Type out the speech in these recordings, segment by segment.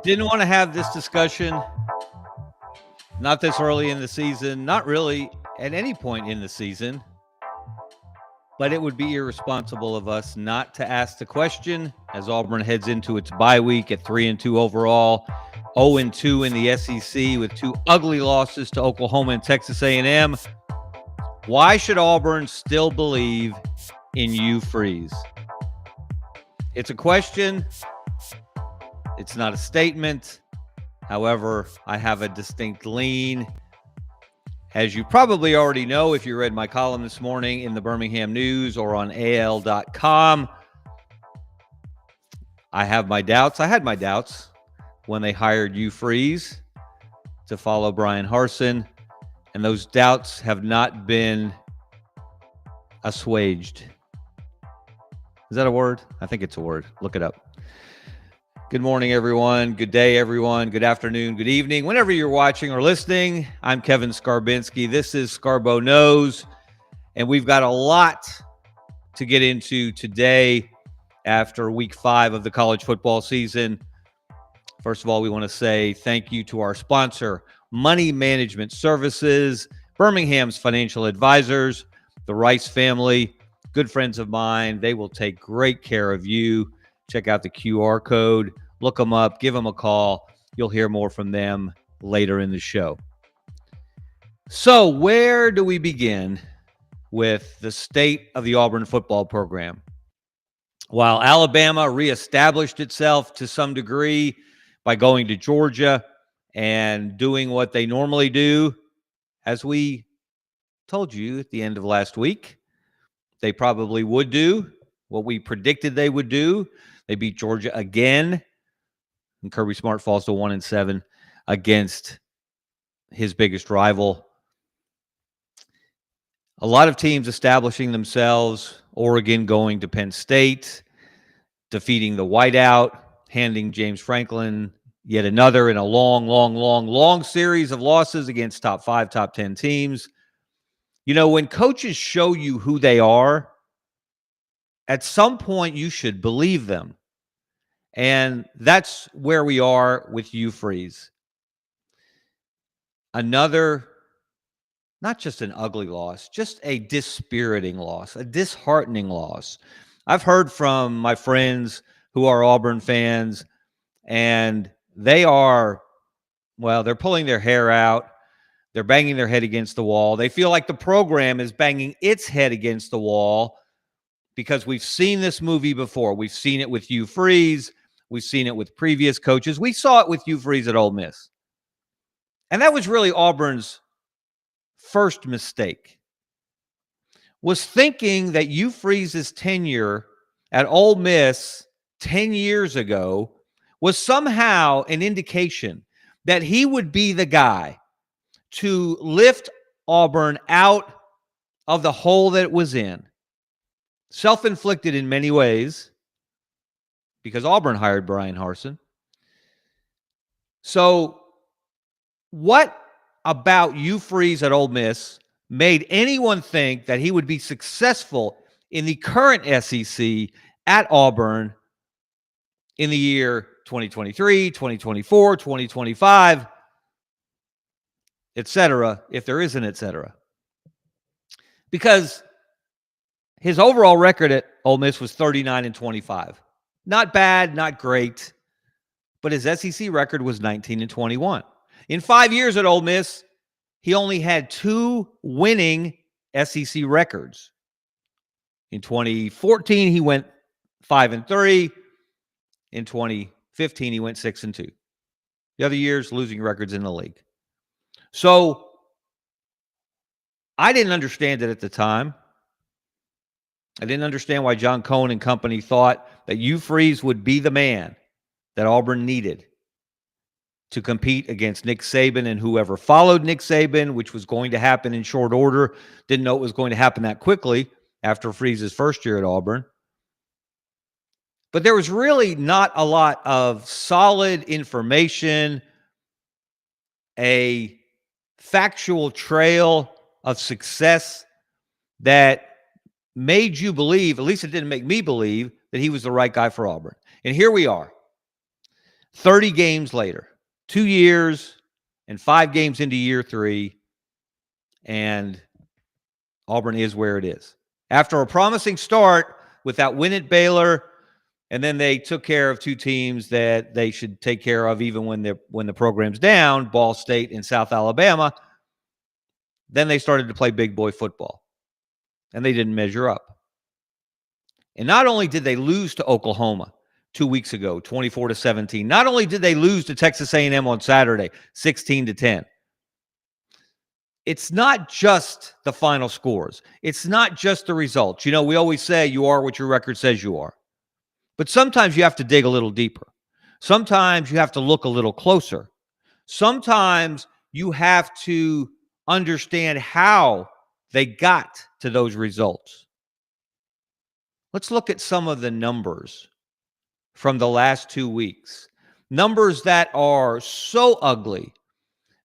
Didn't want to have this discussion, not this early in the season, not really at any point in the season, but it would be irresponsible of us not to ask the question as Auburn heads into its bye week at 3-2 overall, 0-2 in the SEC with two ugly losses to Oklahoma and Texas A&M. Why should Auburn still believe in Hugh Freeze? It's a question. It's not a statement. However, I have a distinct lean. As you probably already know, if you read my column this morning in the Birmingham News or on AL.com, I have my doubts. I had my doubts when they hired Hugh Freeze to follow Brian Harsin, and those doubts have not been assuaged. Is that a word? I think it's a word. Look it up. Good morning, everyone. Good day, everyone. Good afternoon. Good evening. Whenever you're watching or listening, I'm Kevin Scarbinsky. This is Scarbo Knows, and we've got a lot to get into today after week 5 of the college football season. First of all, we want to say thank you to our sponsor, Money Management Services, Birmingham's financial advisors, the Rice family, good friends of mine. They will take great care of you. Check out the QR code, look them up, give them a call. You'll hear more from them later in the show. So where do we begin with the state of the Auburn football program? While Alabama reestablished itself to some degree by going to Georgia and doing what they normally do, as we told you at the end of last week, they probably would do what we predicted they would do. They beat Georgia again, and Kirby Smart falls to 1-7 against his biggest rival. A lot of teams establishing themselves. Oregon going to Penn State, defeating the whiteout, handing James Franklin yet another in a long series of losses against top 5, top 10 teams. You know, when coaches show you who they are, at some point you should believe them. And that's where we are with Hugh Freeze. Another, not just an ugly loss, just a dispiriting loss, a disheartening loss. I've heard from my friends who are Auburn fans, and they are, well, they're pulling their hair out. They're banging their head against the wall. They feel like the program is banging its head against the wall because we've seen this movie before. We've seen it with Hugh Freeze. We've seen it with previous coaches. We saw it with Hugh Freeze at Ole Miss. And that was really Auburn's first mistake, was thinking that Hugh Freeze's tenure at Ole Miss 10 years ago was somehow an indication that he would be the guy to lift Auburn out of the hole that it was in. Self-inflicted in many ways, because Auburn hired Brian Harsin. So what about Hugh Freeze at Ole Miss made anyone think that he would be successful in the current SEC at Auburn in the year 2023, 2024, 2025, etc., if there is an etc.? Because his overall record at Ole Miss was 39-25. Not bad, not great, but his SEC record was 19-21. In 5 years at Ole Miss, he only had 2 winning SEC records. In 2014, he went 5-3. In 2015, he went 6-2. The other years, losing records in the league. So I didn't understand it at the time. I didn't understand why John Cohen and company thought that Hugh Freeze would be the man that Auburn needed to compete against Nick Saban and whoever followed Nick Saban, which was going to happen in short order. Didn't know it was going to happen that quickly after Freeze's first year at Auburn. But there was really not a lot of solid information, a factual trail of success that made you believe, at least it didn't make me believe, that he was the right guy for Auburn. And here we are. 30 games later, 2 years and 5 games into year 3, and Auburn is where it is. After a promising start with that win at Baylor, and then they took care of 2 teams that they should take care of even when the program's down, Ball State and South Alabama. Then they started to play big boy football, and they didn't measure up. And not only did they lose to Oklahoma 2 weeks ago, 24-17, not only did they lose to Texas A&M on Saturday, 16-10. It's not just the final scores. It's not just the results. You know, we always say you are what your record says you are. But sometimes you have to dig a little deeper. Sometimes you have to look a little closer. Sometimes you have to understand how they got to those results. Let's look at some of the numbers from the last 2 weeks. Numbers that are so ugly,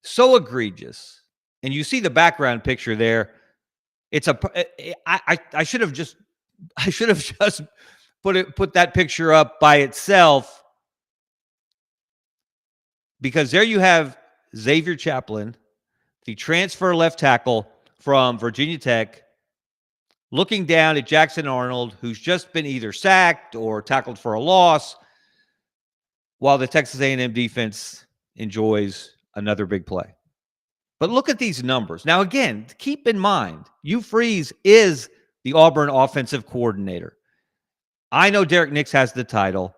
so egregious. And you see the background picture there. It's I should have just put that picture up by itself, because there you have Xavier Chaplin, the transfer left tackle from Virginia Tech, looking down at Jackson Arnold, who's just been either sacked or tackled for a loss, while the Texas A&M defense enjoys another big play. But look at these numbers. Now, again, keep in mind, Hugh Freeze is the Auburn offensive coordinator. I know Derek Nix has the title,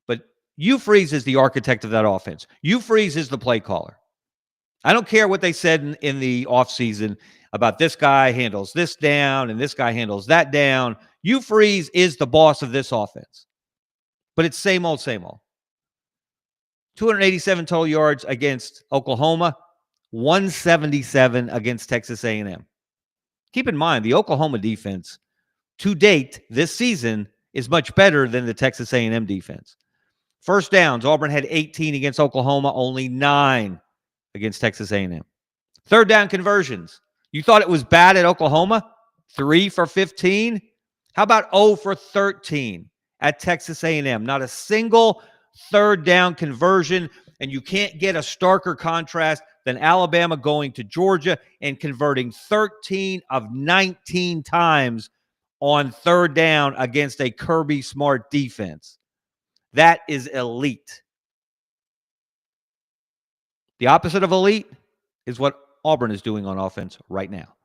but Hugh Freeze is the architect of that offense. Hugh Freeze is the play caller. I don't care what they said in the offseason about this guy handles this down and this guy handles that down. Hugh Freeze is the boss of this offense. But it's same old, same old. 287 total yards against Oklahoma, 177 against Texas A&M. Keep in mind, the Oklahoma defense to date this season is much better than the Texas A&M defense. First downs, Auburn had 18 against Oklahoma, only 9 against Texas A&M. Third down conversions. You thought it was bad at Oklahoma? 3 for 15? How about 0 for 13 at Texas A&M? Not a single third down conversion, and you can't get a starker contrast than Alabama going to Georgia and converting 13 of 19 times on third down against a Kirby Smart defense. That is elite. The opposite of elite is what Auburn is doing on offense right now.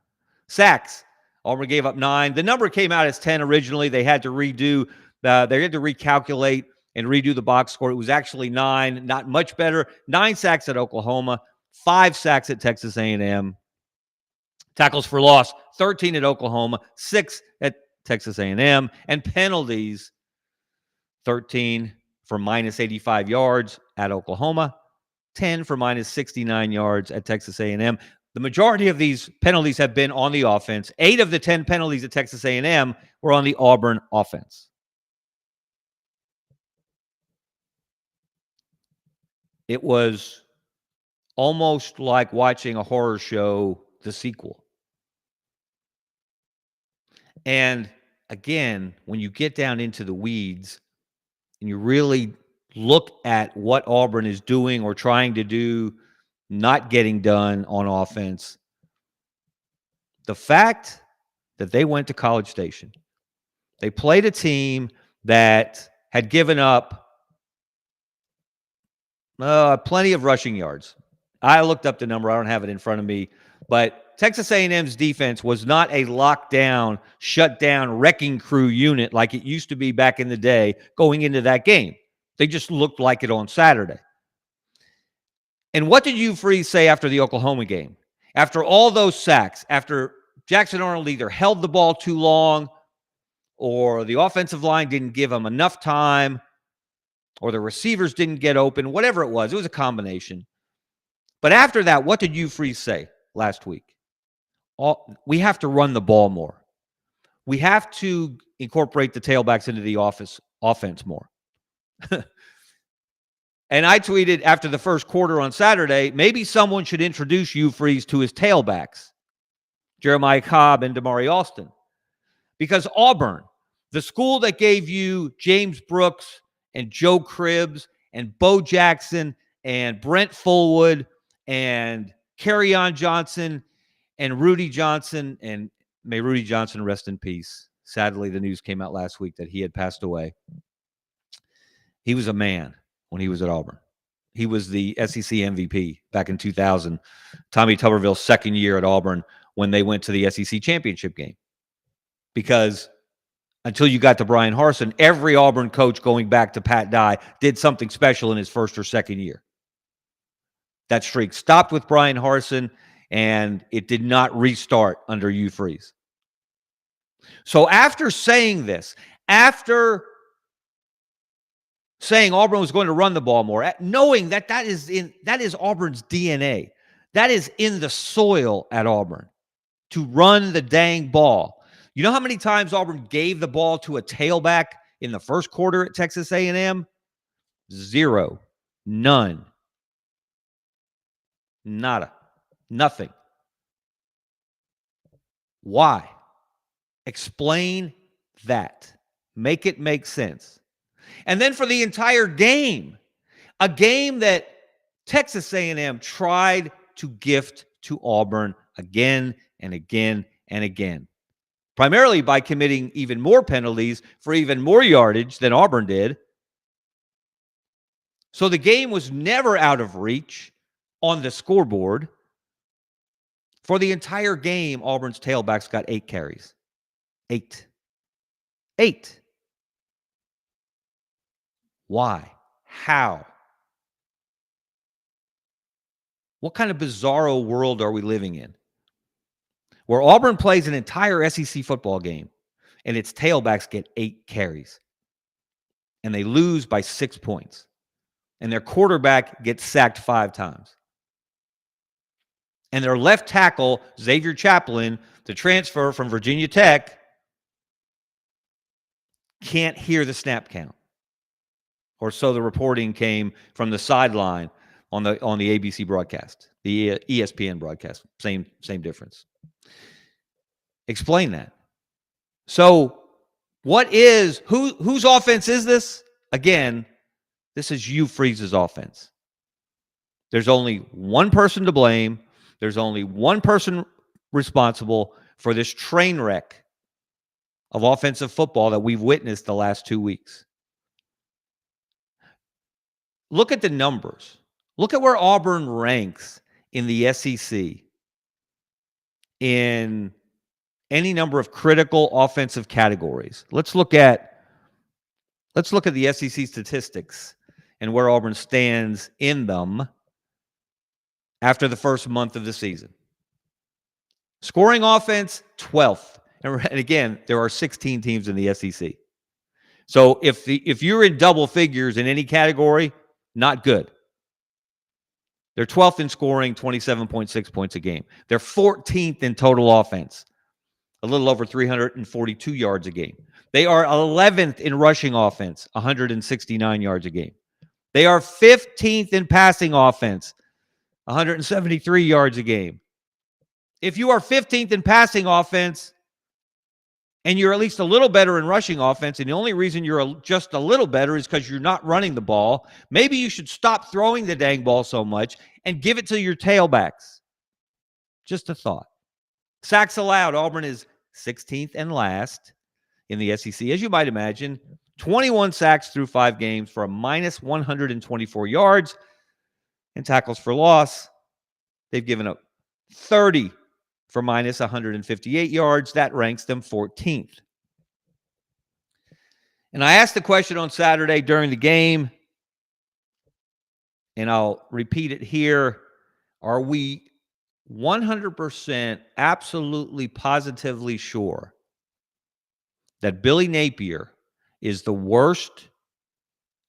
Sacks. Auburn gave up 9. The number came out as 10 originally. They had to redo, they had to recalculate and redo the box score. It was actually 9, not much better. 9 sacks at Oklahoma, 5 sacks at Texas A&M. Tackles for loss, 13 at Oklahoma, 6 at Texas A&M. And penalties, 13 for minus 85 yards at Oklahoma, 10 for minus 69 yards at Texas A&M. The majority of these penalties have been on the offense. 8 of the 10 penalties at Texas A&M were on the Auburn offense. It was almost like watching a horror show, the sequel. And again, when you get down into the weeds and you really look at what Auburn is doing or trying to do, not getting done on offense, the fact that they went to College Station, they played a team that had given up plenty of rushing yards. I looked up the number. I don't have it in front of me. But Texas A&M's defense was not a lockdown, shut down, wrecking crew unit like it used to be back in the day going into that game. They just looked like it on Saturday. And what did Hugh Freeze say after the Oklahoma game? After all those sacks, after Jackson Arnold either held the ball too long or the offensive line didn't give him enough time or the receivers didn't get open, whatever it was a combination. But after that, what did Hugh Freeze say last week? We have to run the ball more. We have to incorporate the tailbacks into the offense more. And I tweeted after the first quarter on Saturday, maybe someone should introduce Hugh Freeze to his tailbacks, Jeremiah Cobb and Damari Alston. Because Auburn, the school that gave you James Brooks and Joe Cribbs and Bo Jackson and Brent Fullwood and Kerryon Johnson and Rudy Johnson, and may Rudy Johnson rest in peace. Sadly, the news came out last week that he had passed away. He was a man when he was at Auburn. He was the SEC MVP back in 2000, Tommy Tuberville's second year at Auburn, when they went to the SEC championship game. Because until you got to Brian Harsin, every Auburn coach going back to Pat Dye did something special in his first or second year. That streak stopped with Brian Harsin, and it did not restart under Hugh Freeze. So after saying this, after saying Auburn was going to run the ball more, knowing that that is Auburn's DNA, that is in the soil at Auburn, to run the dang ball. You know how many times Auburn gave the ball to a tailback in the first quarter at Texas A&M? 0. None. Nada. Nothing. Why? Explain that. Make it make sense. And then for the entire game, a game that Texas A&M tried to gift to Auburn again and again and again, primarily by committing even more penalties for even more yardage than Auburn did. So the game was never out of reach on the scoreboard. For the entire game, Auburn's tailbacks got 8 carries. 8. Why? How? What kind of bizarro world are we living in? Where Auburn plays an entire SEC football game and its tailbacks get 8 carries. And they lose by 6 points. And their quarterback gets sacked 5 times. And their left tackle, Xavier Chaplin, the transfer from Virginia Tech, can't hear the snap count. Or so the reporting came from the sideline on the ABC broadcast, the ESPN broadcast. Same difference. Explain that. So whose offense is this? Again, this is Hugh Freeze's offense. There's only one person to blame. There's only one person responsible for this train wreck of offensive football that we've witnessed the last 2 weeks. Look at the numbers. Look at where Auburn ranks in the SEC in any number of critical offensive categories. Let's look at the SEC statistics and where Auburn stands in them after the first month of the season. Scoring offense, 12th. And again, there are 16 teams in the SEC. So if you're in double figures in any category, not good. They're 12th in scoring, 27.6 points a game. They're 14th in total offense, a little over 342 yards a game. They are 11th in rushing offense, 169 yards a game. They are 15th in passing offense, 173 yards a game. If you are 15th in passing offense and you're at least a little better in rushing offense, and the only reason you're just a little better is because you're not running the ball, maybe you should stop throwing the dang ball so much and give it to your tailbacks. Just a thought. Sacks allowed, Auburn is 16th and last in the SEC, as you might imagine. 21 sacks through 5 games for a minus 124 yards. And tackles for loss, they've given up 30 for minus 158 yards. That ranks them 14th. And I asked the question on Saturday during the game, and I'll repeat it here. Are we 100% absolutely positively sure that Billy Napier is the worst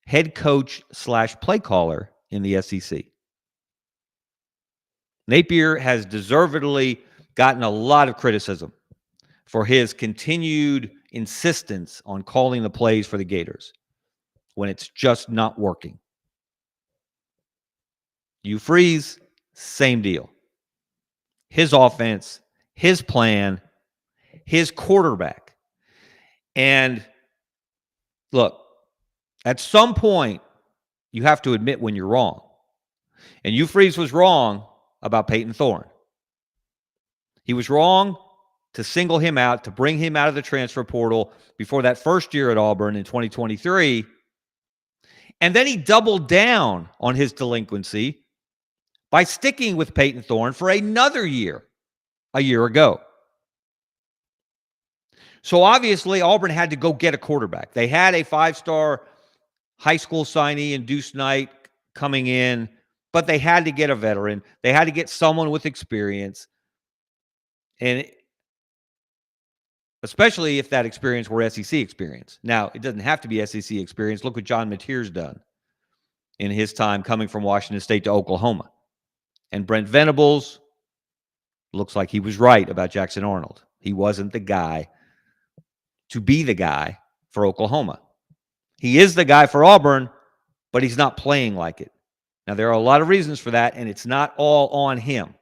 head coach / play caller in the SEC? Napier has deservedly gotten a lot of criticism for his continued insistence on calling the plays for the Gators when it's just not working. Hugh Freeze, same deal. His offense, his plan, his quarterback. And look, at some point, you have to admit when you're wrong. And Hugh Freeze was wrong about Peyton Thorne. He was wrong to single him out, to bring him out of the transfer portal before that first year at Auburn in 2023. And then he doubled down on his delinquency by sticking with Peyton Thorne for another year, a year ago. So obviously, Auburn had to go get a quarterback. They had a 5-star high school signee in Deuce Knight coming in, but they had to get a veteran. They had to get someone with experience. And especially if that experience were SEC experience. Now, it doesn't have to be SEC experience. Look what John Mateer's done in his time coming from Washington State to Oklahoma. And Brent Venables looks like he was right about Jackson Arnold. He wasn't the guy to be the guy for Oklahoma. He is the guy for Auburn, but he's not playing like it. Now, there are a lot of reasons for that, and it's not all on him.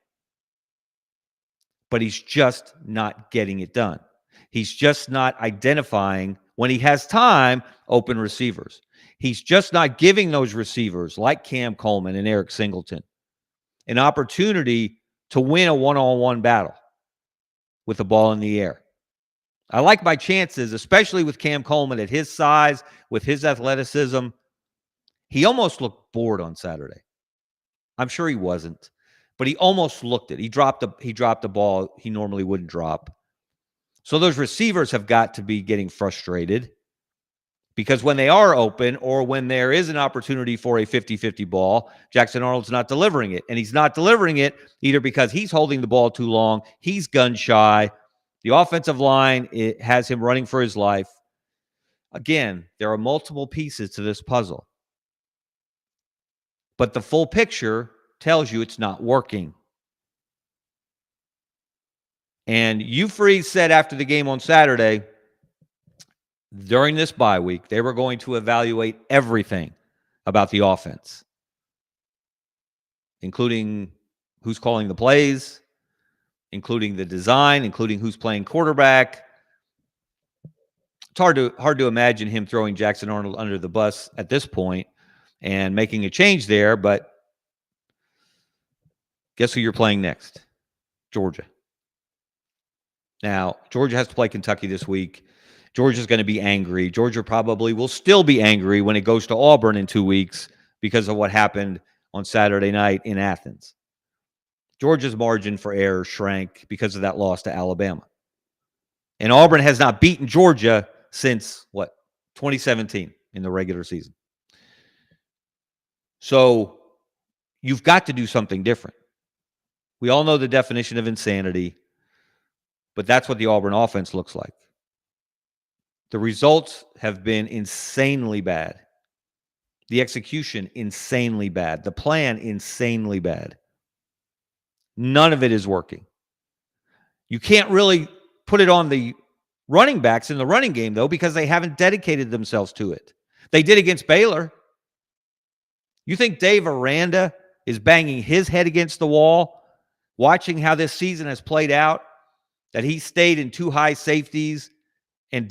But he's just not getting it done. He's just not identifying, when he has time, open receivers. He's just not giving those receivers, like Cam Coleman and Eric Singleton, an opportunity to win a one-on-one battle with the ball in the air. I like my chances, especially with Cam Coleman at his size, with his athleticism. He almost looked bored on Saturday. I'm sure he wasn't, but he almost looked it. He dropped a ball he normally wouldn't drop. So those receivers have got to be getting frustrated, because when they are open, or when there is an opportunity for a 50-50 ball, Jackson Arnold's not delivering it. And he's not delivering it either because he's holding the ball too long, he's gun shy. The offensive line, it has him running for his life. Again, there are multiple pieces to this puzzle. But the full picture tells you it's not working. And Hugh Freeze said after the game on Saturday, during this bye week, they were going to evaluate everything about the offense, including who's calling the plays, including the design, including who's playing quarterback. It's hard to imagine him throwing Jackson Arnold under the bus at this point and making a change there, but guess who you're playing next? Georgia. Now, Georgia has to play Kentucky this week. Georgia's going to be angry. Georgia probably will still be angry when it goes to Auburn in 2 weeks because of what happened on Saturday night in Athens. Georgia's margin for error shrank because of that loss to Alabama. And Auburn has not beaten Georgia since, 2017 in the regular season. So you've got to do something different. We all know the definition of insanity, but that's what the Auburn offense looks like. The results have been insanely bad. The execution, insanely bad. The plan, insanely bad. None of it is working. You can't really put it on the running backs in the running game, though, because they haven't dedicated themselves to it. They did against Baylor. You think Dave Aranda is banging his head against the wall, watching how this season has played out, that he stayed in 2 high safeties and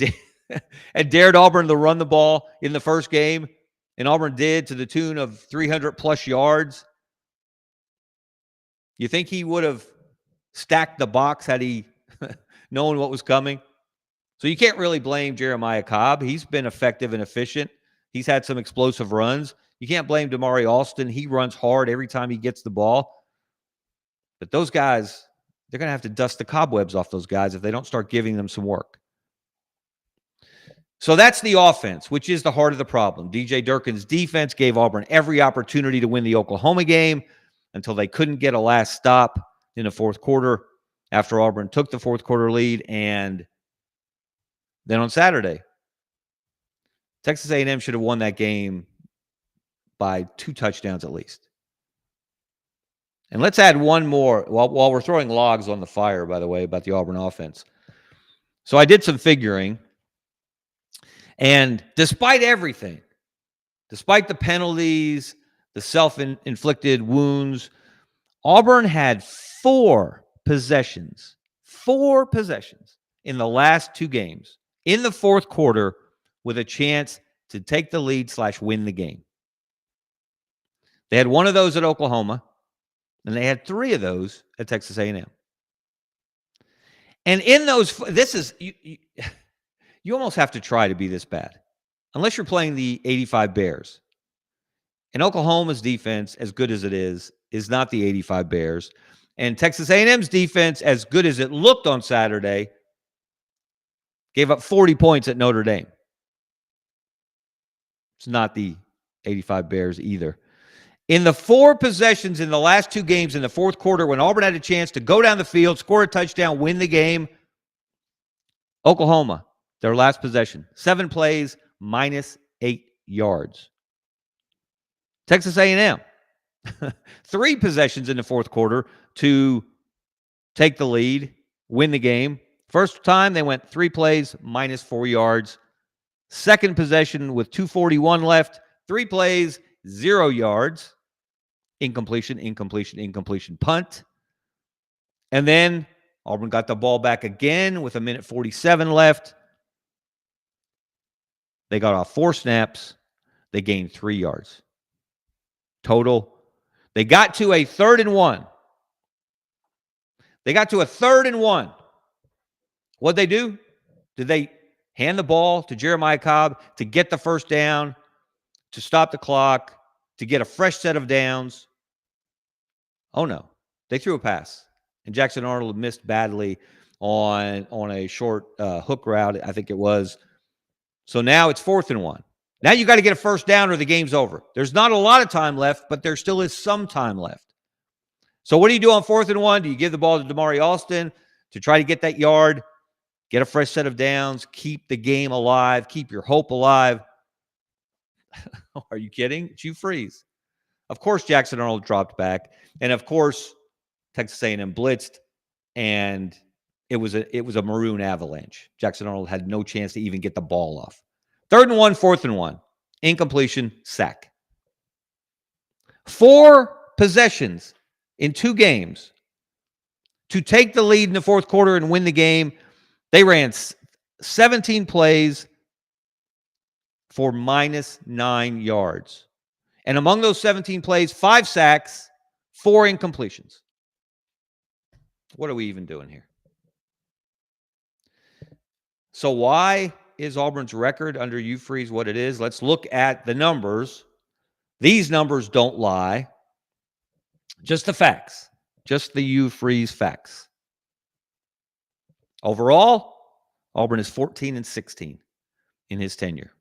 dared Auburn to run the ball in the first game, and Auburn did to the tune of 300-plus yards? You think he would have stacked the box had he known what was coming? So you can't really blame Jeremiah Cobb. He's been effective and efficient. He's had some explosive runs. You can't blame Damari Alston. He runs hard every time he gets the ball. But those guys, they're going to have to dust the cobwebs off those guys if they don't start giving them some work. So that's the offense, which is the heart of the problem. DJ Durkin's defense gave Auburn every opportunity to win the Oklahoma game until they couldn't get a last stop in the fourth quarter after Auburn took the fourth quarter lead. And then on Saturday, Texas A&M should have won that game by 2 touchdowns at least. And let's add one more while we're throwing logs on the fire, by the way, about the Auburn offense. So I did some figuring. And despite everything, despite the penalties, the self-inflicted wounds, Auburn had 4 possessions in the last 2 games in the fourth quarter with a chance to take the lead / win the game. They had one of those at Oklahoma, and they had 3 of those at Texas A&M. And in those, this is, you almost have to try to be this bad, unless you're playing the 85 Bears. And Oklahoma's defense, as good as it is not the 85 Bears. And Texas A&M's defense, as good as it looked on Saturday, gave up 40 points at Notre Dame. It's not the 85 Bears either. In the 4 possessions in the last 2 games in the fourth quarter, when Auburn had a chance to go down the field, score a touchdown, win the game, Oklahoma, their last possession, 7 plays, minus 8 yards. Texas A&M, 3 possessions in the fourth quarter to take the lead, win the game. First time they went 3 plays, minus 4 yards. Second possession with 2:41 left, 3 plays, 0 yards. Incompletion, punt. And then Auburn got the ball back again with 1:47 left. They got off 4 snaps. They gained 3 yards. Total. They got to a 3rd and 1. What'd they do? Did they hand the ball to Jeremiah Cobb to get the first down, to stop the clock, to get a fresh set of downs? Oh, no. They threw a pass. And Jackson Arnold missed badly on a short hook route, I think it was. So now it's 4th and 1. Now you got to get a first down or the game's over. There's not a lot of time left, but there still is some time left. So what do you do on 4th and 1? Do you give the ball to Damari Alston to try to get that yard, get a fresh set of downs, keep the game alive, keep your hope alive? Are you kidding? It's Hugh Freeze. Of course, Jackson Arnold dropped back. And of course, Texas A&M blitzed, and it was a maroon avalanche. Jackson Arnold had no chance to even get the ball off. 3rd and 1, 4th and 1. Incompletion, sack. 4 possessions in 2 games to take the lead in the fourth quarter and win the game. They ran 17 plays for minus 9 yards. And among those 17 plays, 5 sacks, 4 incompletions. What are we even doing here? So why is Auburn's record under Hugh Freeze what it is? Let's look at the numbers. These numbers don't lie. Just the facts. Just the Hugh Freeze facts. Overall, Auburn is 14-16 in his tenure.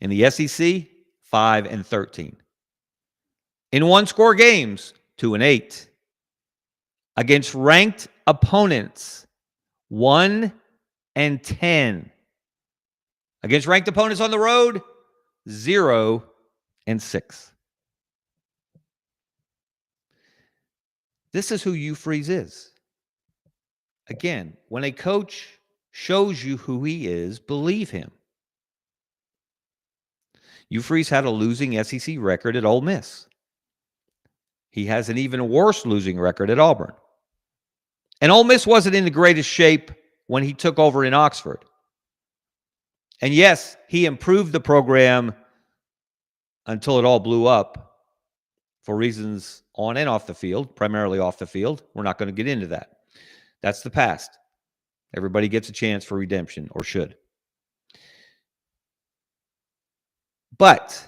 In the SEC, 5-13. In one-score games, 2-8. Against ranked opponents, 1-10. Against ranked opponents on the road, 0-6. This is who Hugh Freeze is. Again, when a coach shows you who he is, believe him. Hugh Freeze had a losing SEC record at Ole Miss. He has an even worse losing record at Auburn. And Ole Miss wasn't in the greatest shape when he took over in Oxford. And yes, he improved the program until it all blew up for reasons on and off the field, primarily off the field. We're not going to get into that. That's the past. Everybody gets a chance for redemption, or should. But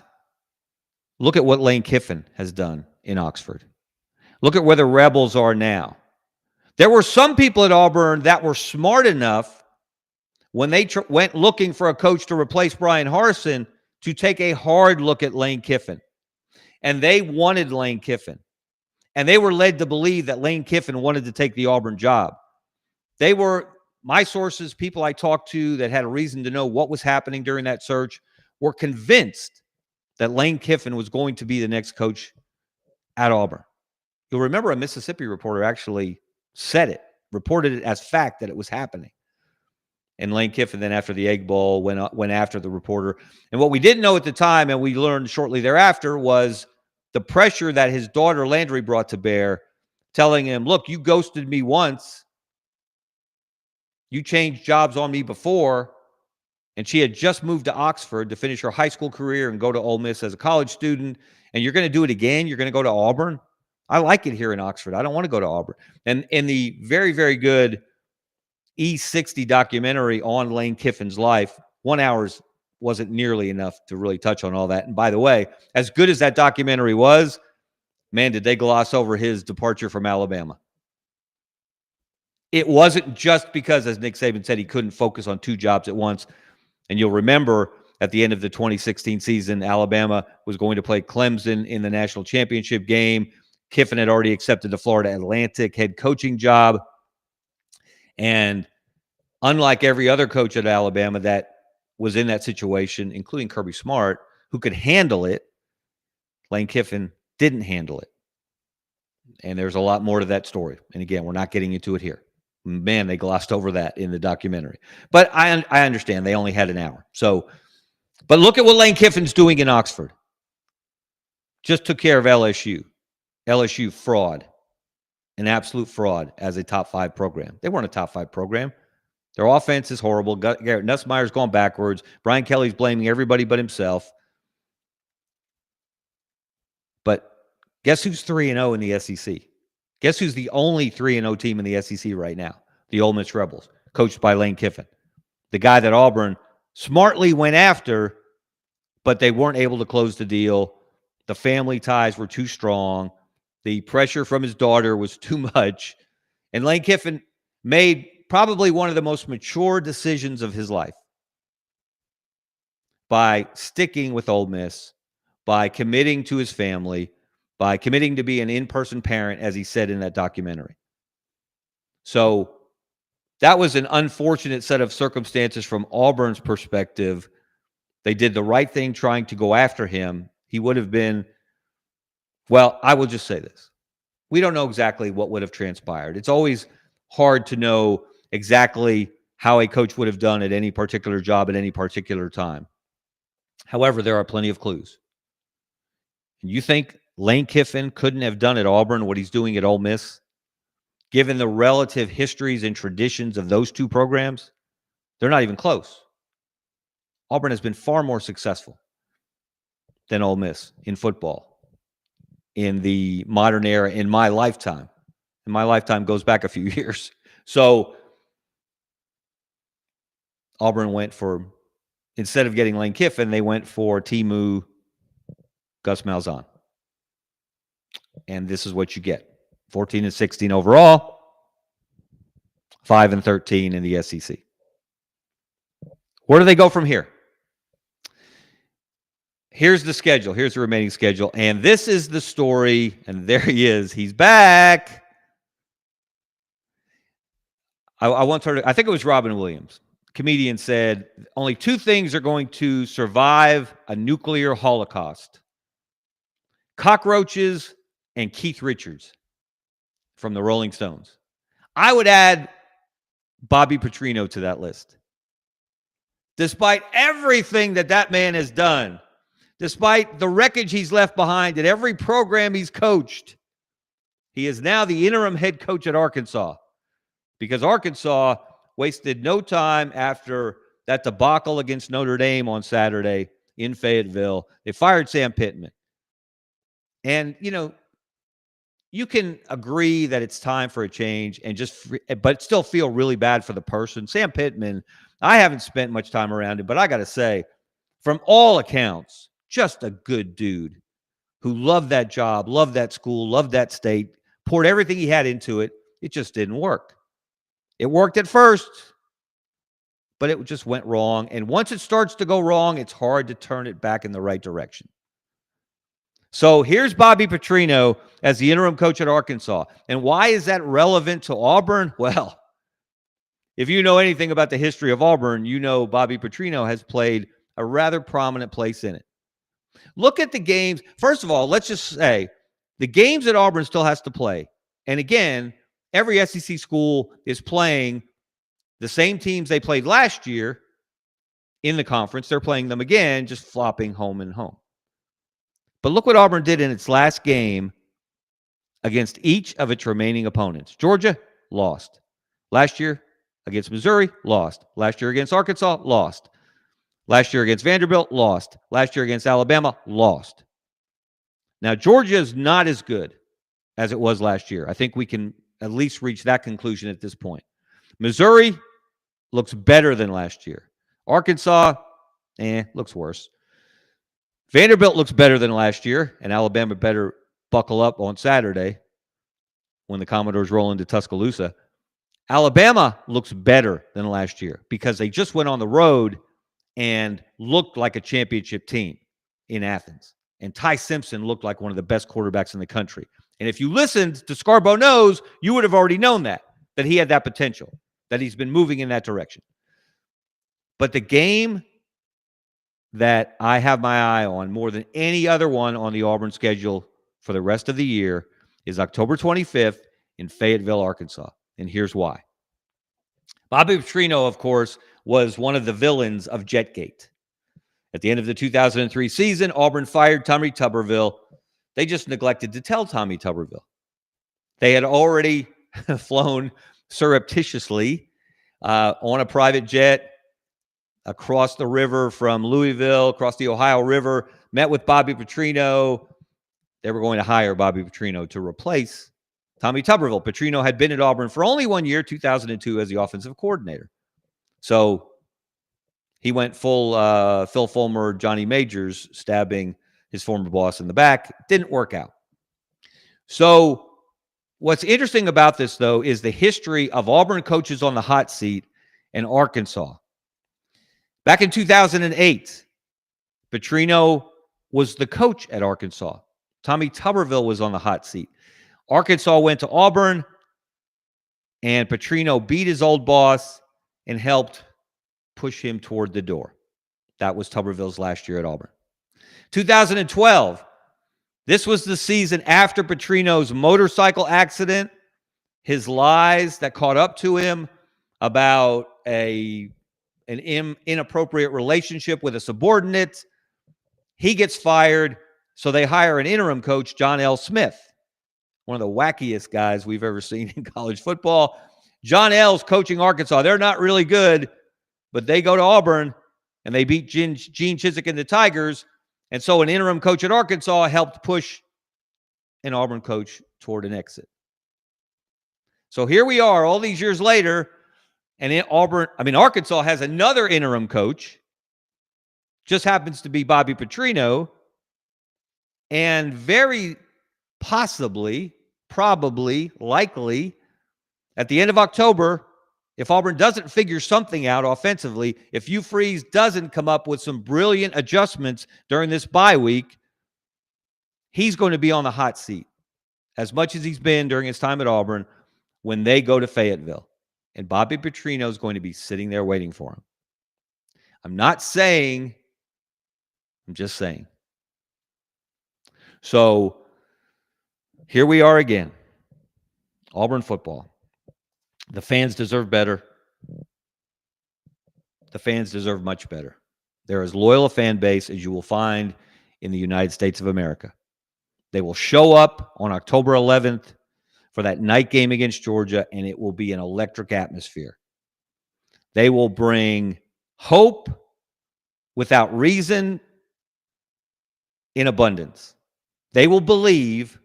look at what Lane Kiffin has done in Oxford. Look at where the Rebels are now. There were some people at Auburn that were smart enough when they went looking for a coach to replace Brian Harsin to take a hard look at Lane Kiffin. And they wanted Lane Kiffin. And they were led to believe that Lane Kiffin wanted to take the Auburn job. They were, my sources, people I talked to that had a reason to know what was happening during that search, were convinced that Lane Kiffin was going to be the next coach at Auburn. You'll remember a Mississippi reporter actually said it, reported it as fact that it was happening. And Lane Kiffin then after the Egg Bowl went after the reporter. And what we didn't know at the time, and we learned shortly thereafter, was the pressure that his daughter Landry brought to bear, telling him, look, you ghosted me once. You changed jobs on me before. and she had just moved to Oxford to finish her high school career and go to Ole Miss as a college student, and you're going to do it again? You're going to go to Auburn? I like it here in Oxford. I don't want to go to Auburn. And in the very, very good E60 documentary on Lane Kiffin's life, 1 hour wasn't nearly enough to really touch on all that. And by the way, as good as that documentary was, man, did they gloss over his departure from Alabama. It wasn't just because, as Nick Saban said, he couldn't focus on two jobs at once. And you'll remember at the end of the 2016 season, Alabama was going to play Clemson in the national championship game. Kiffin had already accepted the Florida Atlantic head coaching job. And unlike every other coach at Alabama that was in that situation, including Kirby Smart, who could handle it, Lane Kiffin didn't handle it. And there's a lot more to that story. And again, we're not getting into it here. Man, they glossed over that in the documentary. But I understand they only had an hour. So, but look at what Lane Kiffin's doing in Oxford. Just took care of LSU. LSU fraud. An absolute fraud as a top 5 program. They weren't a top 5 program. Their offense is horrible. Garrett Nussmeier's gone backwards. Brian Kelly's blaming everybody but himself. But guess who's 3-0 in the SEC? Guess who's the only 3-0 team in the SEC right now? The Ole Miss Rebels, coached by Lane Kiffin. The guy that Auburn smartly went after, but they weren't able to close the deal. The family ties were too strong. The pressure from his daughter was too much. And Lane Kiffin made probably one of the most mature decisions of his life by sticking with Ole Miss, by committing to his family, by committing to be an in-person parent, as he said in that documentary. So that was an unfortunate set of circumstances from Auburn's perspective. They did the right thing trying to go after him. He would have been, well, I will just say this. We don't know exactly what would have transpired. It's always hard to know exactly how a coach would have done at any particular job at any particular time. However, there are plenty of clues. And you think Lane Kiffin couldn't have done at Auburn what he's doing at Ole Miss, given the relative histories and traditions of those two programs? They're not even close. Auburn has been far more successful than Ole Miss in football in the modern era in my lifetime. And my lifetime goes back a few years. So Auburn went for, instead of getting Lane Kiffin, they went for Timu Gus Malzahn. And this is what you get. 14-16 overall, 5-13 in the SEC. Where do they go from here? Here's the schedule. Here's the remaining schedule. And this is the story. And there he is. He's back. I once heard, I think it was Robin Williams, comedian, said, only 2 things are going to survive a nuclear holocaust: cockroaches and Keith Richards from the Rolling Stones. I would add Bobby Petrino to that list. Despite everything that man has done, despite the wreckage he's left behind at every program he's coached, he is now the interim head coach at Arkansas, because Arkansas wasted no time after that debacle against Notre Dame on Saturday in Fayetteville. They fired Sam Pittman. And, you know, you can agree that it's time for a change and but still feel really bad for the person. Sam Pittman, I haven't spent much time around him, but I got to say, from all accounts, just a good dude who loved that job, loved that school, loved that state, poured everything he had into it. It just didn't work. It worked at first, but it just went wrong. And once it starts to go wrong, it's hard to turn it back in the right direction. So here's Bobby Petrino as the interim coach at Arkansas. And why is that relevant to Auburn? Well, if you know anything about the history of Auburn, you know Bobby Petrino has played a rather prominent place in it. Look at the games. First of all, let's just say the games that Auburn still has to play. And again, every SEC school is playing the same teams they played last year in the conference. They're playing them again, just flopping home and home. But look what Auburn did in its last game against each of its remaining opponents. Georgia, lost. Last year against Missouri, lost. Last year against Arkansas, lost. Last year against Vanderbilt, lost. Last year against Alabama, lost. Now, Georgia is not as good as it was last year. I think we can at least reach that conclusion at this point. Missouri looks better than last year. Arkansas, looks worse. Vanderbilt looks better than last year, and Alabama better buckle up on Saturday when the Commodores roll into Tuscaloosa. Alabama looks better than last year because they just went on the road and looked like a championship team in Athens. And Ty Simpson looked like one of the best quarterbacks in the country. And if you listened to Scarbo Knows, you would have already known that he had that potential, that he's been moving in that direction. But the game that I have my eye on more than any other one on the Auburn schedule for the rest of the year is October 25th in Fayetteville, Arkansas. And here's why. Bobby Petrino, of course, was one of the villains of Jetgate. At the end of the 2003 season, Auburn fired Tommy Tuberville. They just neglected to tell Tommy Tuberville. They had already flown surreptitiously on a private jet across the river from Louisville, across the Ohio River, met with Bobby Petrino. They were going to hire Bobby Petrino to replace Tommy Tuberville. Petrino had been at Auburn for only 1 year, 2002, as the offensive coordinator. So he went full Phil Fulmer, Johnny Majors, stabbing his former boss in the back. Didn't work out. So what's interesting about this, though, is the history of Auburn coaches on the hot seat in Arkansas. Back in 2008, Petrino was the coach at Arkansas. Tommy Tuberville was on the hot seat. Arkansas went to Auburn, and Petrino beat his old boss and helped push him toward the door. That was Tuberville's last year at Auburn. 2012, this was the season after Petrino's motorcycle accident, his lies that caught up to him about an inappropriate relationship with a subordinate. He gets fired, so they hire an interim coach, John L. Smith, one of the wackiest guys we've ever seen in college football. John L's coaching Arkansas. They're not really good, but they go to Auburn, and they beat Gene Chizik and the Tigers. And so an interim coach at Arkansas helped push an Auburn coach toward an exit. So here we are all these years later, and Arkansas has another interim coach, just happens to be Bobby Petrino, and very possibly, probably, likely, at the end of October, if Auburn doesn't figure something out offensively, if Hugh Freeze doesn't come up with some brilliant adjustments during this bye week, he's going to be on the hot seat as much as he's been during his time at Auburn when they go to Fayetteville. And Bobby Petrino is going to be sitting there waiting for him. I'm not saying, I'm just saying. So here we are again. Auburn football. The fans deserve better. The fans deserve much better. They're as loyal a fan base as you will find in the United States of America. They will show up on October 11th for that night game against Georgia, and it will be an electric atmosphere. They will bring hope without reason in abundance. They will believe,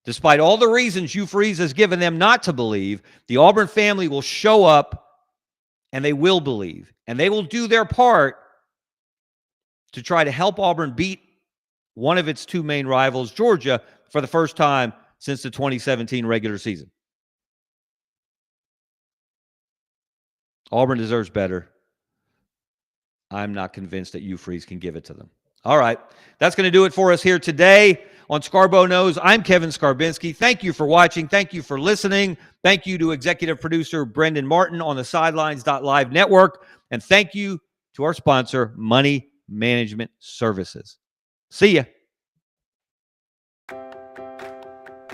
despite all the reasons Hugh Freeze has given them not to believe, the Auburn family will show up and they will believe. And they will do their part to try to help Auburn beat one of its two main rivals, Georgia, for the first time since the 2017 regular season. Auburn deserves better. I'm not convinced that Hugh Freeze can give it to them. All right, that's going to do it for us here today on Scarbo Knows. I'm Kevin Scarbinsky. Thank you for watching. Thank you for listening. Thank you to executive producer Brendan Martin on the Sidelines.live network. And thank you to our sponsor, Money Management Services. See ya.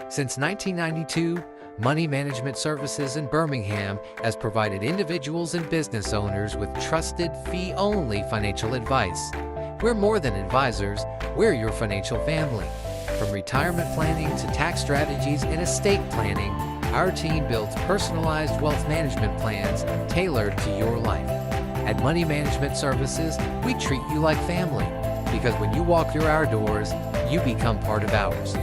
Since 1992, Money Management Services in Birmingham has provided individuals and business owners with trusted, fee-only financial advice. We're more than advisors, we're your financial family. From retirement planning to tax strategies and estate planning, our team builds personalized wealth management plans tailored to your life. At Money Management Services, we treat you like family because when you walk through our doors, you become part of ours.